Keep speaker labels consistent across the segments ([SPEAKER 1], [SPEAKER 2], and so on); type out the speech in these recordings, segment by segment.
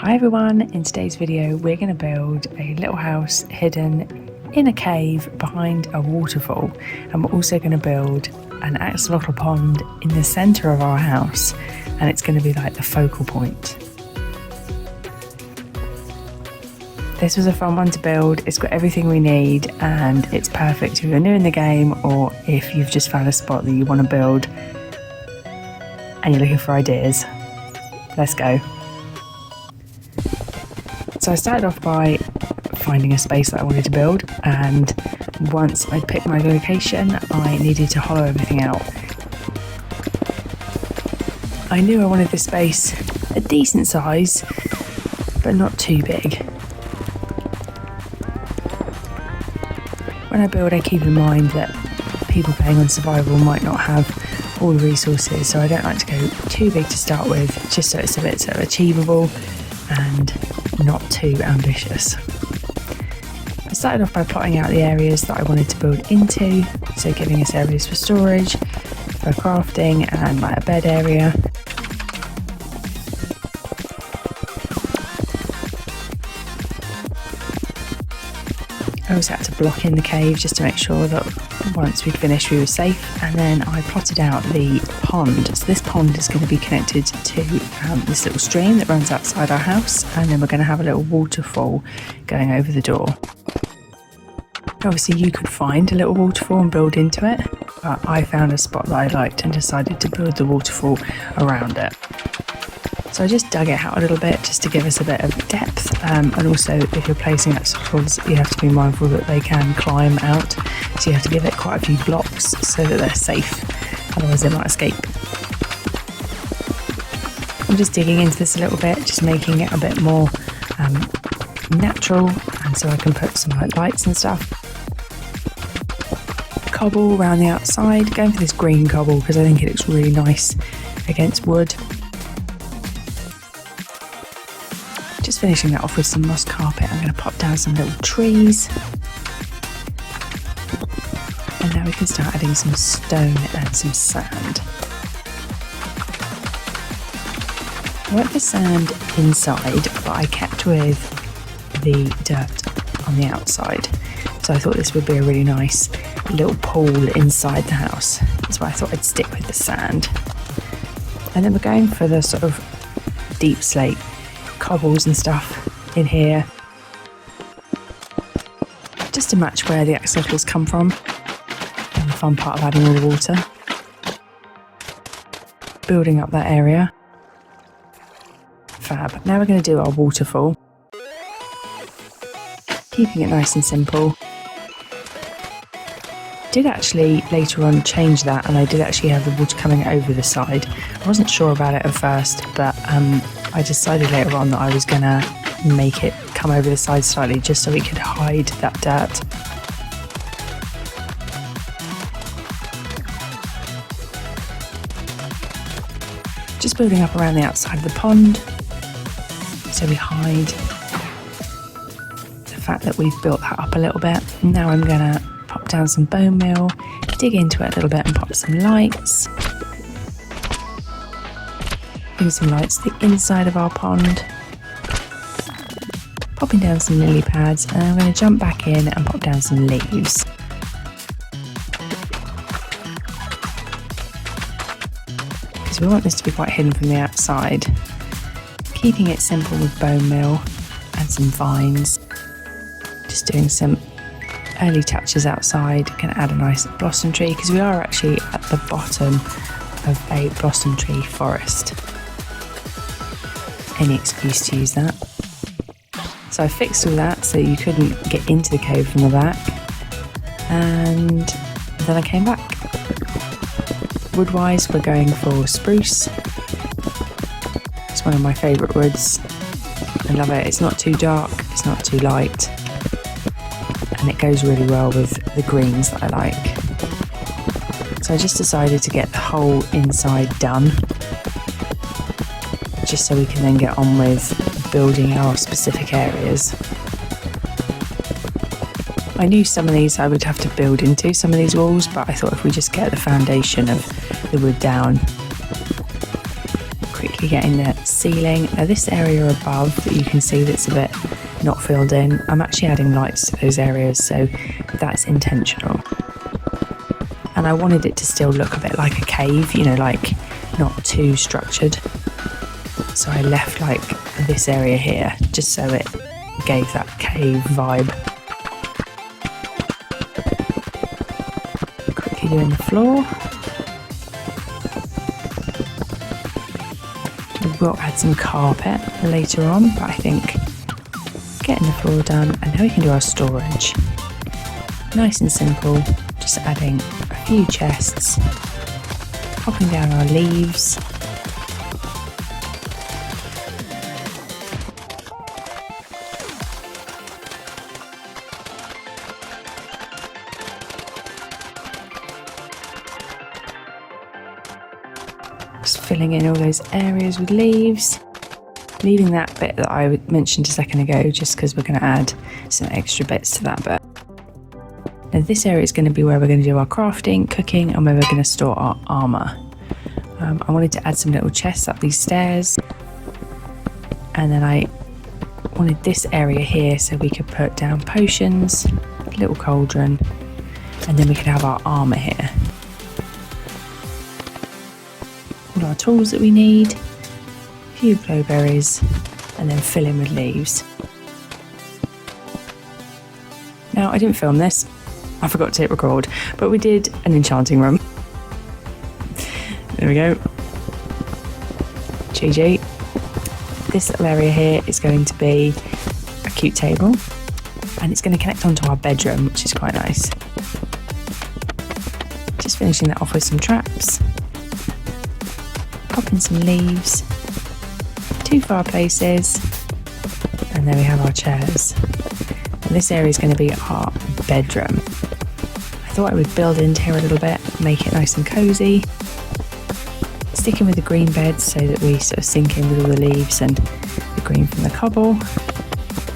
[SPEAKER 1] Hi everyone, in today's video we're going to build a little house hidden in a cave behind a waterfall, and we're also going to build an axolotl pond in the centre of our house, and it's going to be like the focal point. This was a fun one to build. It's got everything we need and it's perfect if you're new in the game or if you've just found a spot that you want to build and you're looking for ideas. Let's go. So I started off by finding a space that I wanted to build, and once I'd picked my location I needed to hollow everything out. I knew I wanted this space a decent size but not too big. When I build I keep in mind that people playing on survival might not have all the resources, so I don't like to go too big to start with, just so it's a bit sort of achievable and not too ambitious. I started off by plotting out the areas that I wanted to build into, so giving us areas for storage, for crafting and like a bed area. I also had to block in the cave just to make sure that once we'd finished we were safe, and then I plotted out the pond. So this pond is going to be connected to this little stream that runs outside our house, and then we're going to have a little waterfall going over the door. Obviously you could find a little waterfall and build into it, but I found a spot that I liked and decided to build the waterfall around it. So I just dug it out a little bit just to give us a bit of depth, and also if you're placing axolotls you have to be mindful that they can climb out, so you have to give it quite a few blocks so that they're safe, otherwise they might escape. I'm just digging into this a little bit, just making it a bit more natural, and so I can put some like lights and stuff. Cobble around the outside, going for this green cobble because I think it looks really nice against wood. Just finishing that off with some moss carpet. I'm going to pop down some little trees, and now we can start adding some stone and some sand. I went for sand inside, but I kept with the dirt on the outside, so I thought this would be a really nice little pool inside the house. That's why I thought I'd stick with the sand. And then we're going for the sort of deep slate cobbles and stuff in here, just to match where the axolotls come from, and the fun part of adding all the water. Building up that area. Fab. Now we're going to do our waterfall, keeping it nice and simple. Did actually later on change that, and I did actually have the water coming over the side. I wasn't sure about it at first, but I decided later on that I was going to make it come over the side slightly just so we could hide that dirt. Just building up around the outside of the pond so we hide the fact that we've built that up a little bit. Now I'm going to pop down some bone meal, dig into it a little bit and pop some lights. Putting some lights to the inside of our pond. Popping down some lily pads, and I'm going to jump back in and pop down some leaves. Because we want this to be quite hidden from the outside. Keeping it simple with bone meal and some vines. Just doing some early touches outside. Going to add a nice blossom tree because we are actually at the bottom of a blossom tree forest. Any excuse to use that. So I fixed all that so you couldn't get into the cave from the back, and then I came back. Wood wise we're going for spruce. It's one of my favourite woods. I love it. It's not too dark, it's not too light, and it goes really well with the greens that I like. So I just decided to get the whole inside done, just so we can then get on with building our specific areas. I knew some of these I would have to build into, some of these walls, but I thought if we just get the foundation of the wood down, quickly getting the ceiling. Now this area above that you can see that's a bit not filled in, I'm actually adding lights to those areas, so that's intentional. And I wanted it to still look a bit like a cave, you know, like not too structured. So I left like this area here, just so it gave that cave vibe. Quickly doing the floor. We will add some carpet later on, but I think getting the floor done, and now we can do our storage. Nice and simple, just adding a few chests, popping down our leaves. Just filling in all those areas with leaves. Leaving that bit that I mentioned a second ago, just because we're going to add some extra bits to that bit. Now this area is going to be where we're going to do our crafting, cooking, and where we're going to store our armour. I wanted to add some little chests up these stairs, and then I wanted this area here so we could put down potions, a little cauldron, and then we could have our armour here. All our tools that we need, a few glowberries, and then fill in with leaves. Now I didn't film this, I forgot to hit record, but we did an enchanting room. There we go. GG. This little area here is going to be a cute table, and it's going to connect onto our bedroom, which is quite nice. Just finishing that off with some traps. Pop in some leaves, 2 fireplaces, and there we have our chairs. And this area is going to be our bedroom. I thought I would build into here a little bit, make it nice and cosy. Sticking with the green beds so that we sort of sink in with all the leaves and the green from the cobble.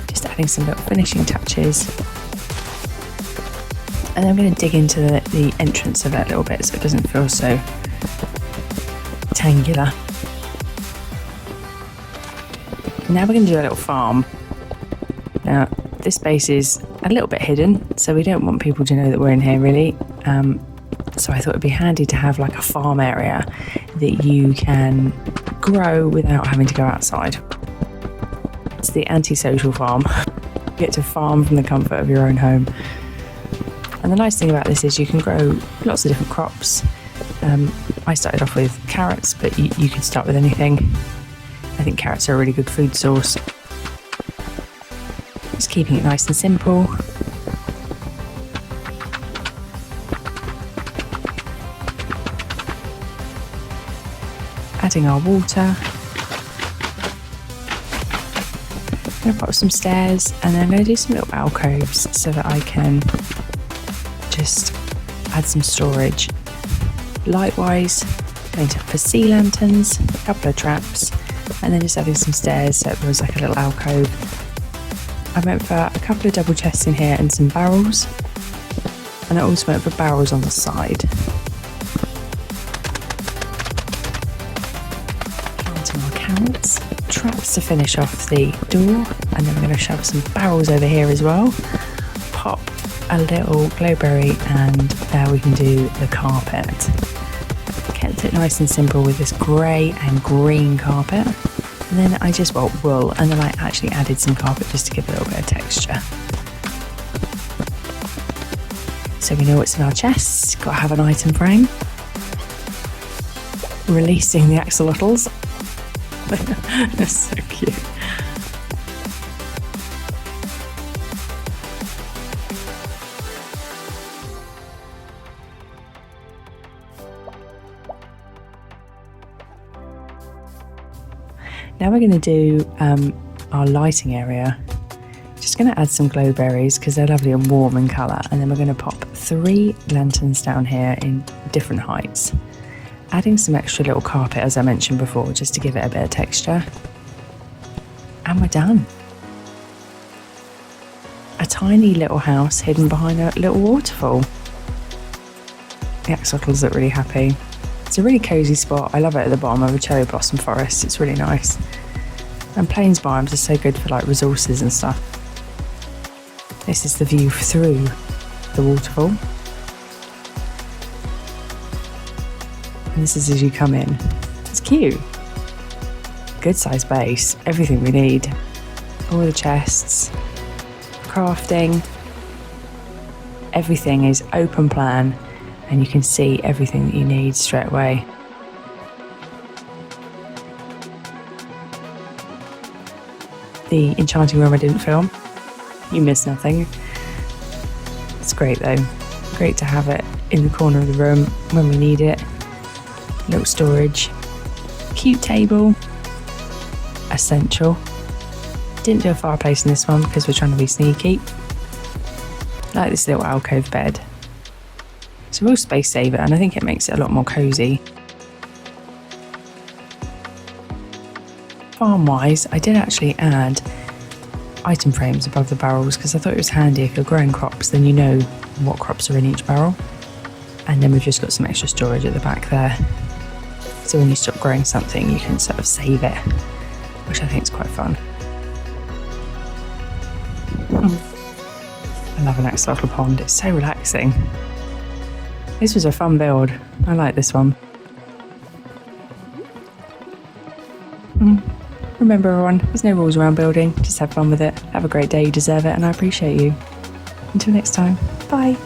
[SPEAKER 1] Just adding some little finishing touches. And then I'm going to dig into the entrance of it a little bit so it doesn't feel so rectangular. Now we're going to do a little farm. Now this space is a little bit hidden, so we don't want people to know that we're in here really. So I thought it'd be handy to have like a farm area that you can grow without having to go outside. It's the anti-social farm. You get to farm from the comfort of your own home. And the nice thing about this is you can grow lots of different crops. I started off with carrots, but you can start with anything. I think carrots are a really good food source. Just keeping it nice and simple. Adding our water. I'm going to put up some stairs, and then I'm going to do some little alcoves so that I can just add some storage. Light-wise, going to for sea lanterns, a couple of traps, and then just adding some stairs so it feels like a little alcove. I went for a couple of double chests in here and some barrels, and I also went for barrels on the side. Planting our carrots, traps to finish off the door, and then we're going to shove some barrels over here as well. Pop a little glowberry, and there we can do the carpet. Kept it nice and simple with this grey and green carpet, and then I just wool, and then I actually added some carpet just to give a little bit of texture. So we know what's in our chests. Got to have an item frame. Releasing the axolotls. That's so cute. Now we're going to do our lighting area. Just going to add some glowberries because they're lovely and warm in colour, and then we're going to pop 3 lanterns down here in different heights. Adding some extra little carpet, as I mentioned before, just to give it a bit of texture. And we're done. A tiny little house hidden behind a little waterfall. The axolotls look really happy. It's a really cosy spot. I love it at the bottom of a cherry blossom forest. It's really nice. And plains biomes are so good for like resources and stuff. This is the view through the waterfall. And this is as you come in. It's cute. Good sized base. Everything we need. All the chests. Crafting. Everything is open plan and you can see everything that you need straight away. The enchanting room I didn't film. You miss nothing. It's great though. Great to have it in the corner of the room when we need it. Little storage. Cute table. Essential. Didn't do a fireplace in this one because we're trying to be sneaky. Like this little alcove bed. It's a real space saver and I think it makes it a lot more cosy. Farm wise, I did actually add item frames above the barrels because I thought it was handy if you're growing crops, then you know what crops are in each barrel. And then we've just got some extra storage at the back there. So when you stop growing something, you can sort of save it, which I think is quite fun. I love an axolotl pond, it's so relaxing. This was a fun build, I like this one. Remember everyone, there's no rules around building, just have fun with it. Have a great day, you deserve it and I appreciate you. Until next time, bye.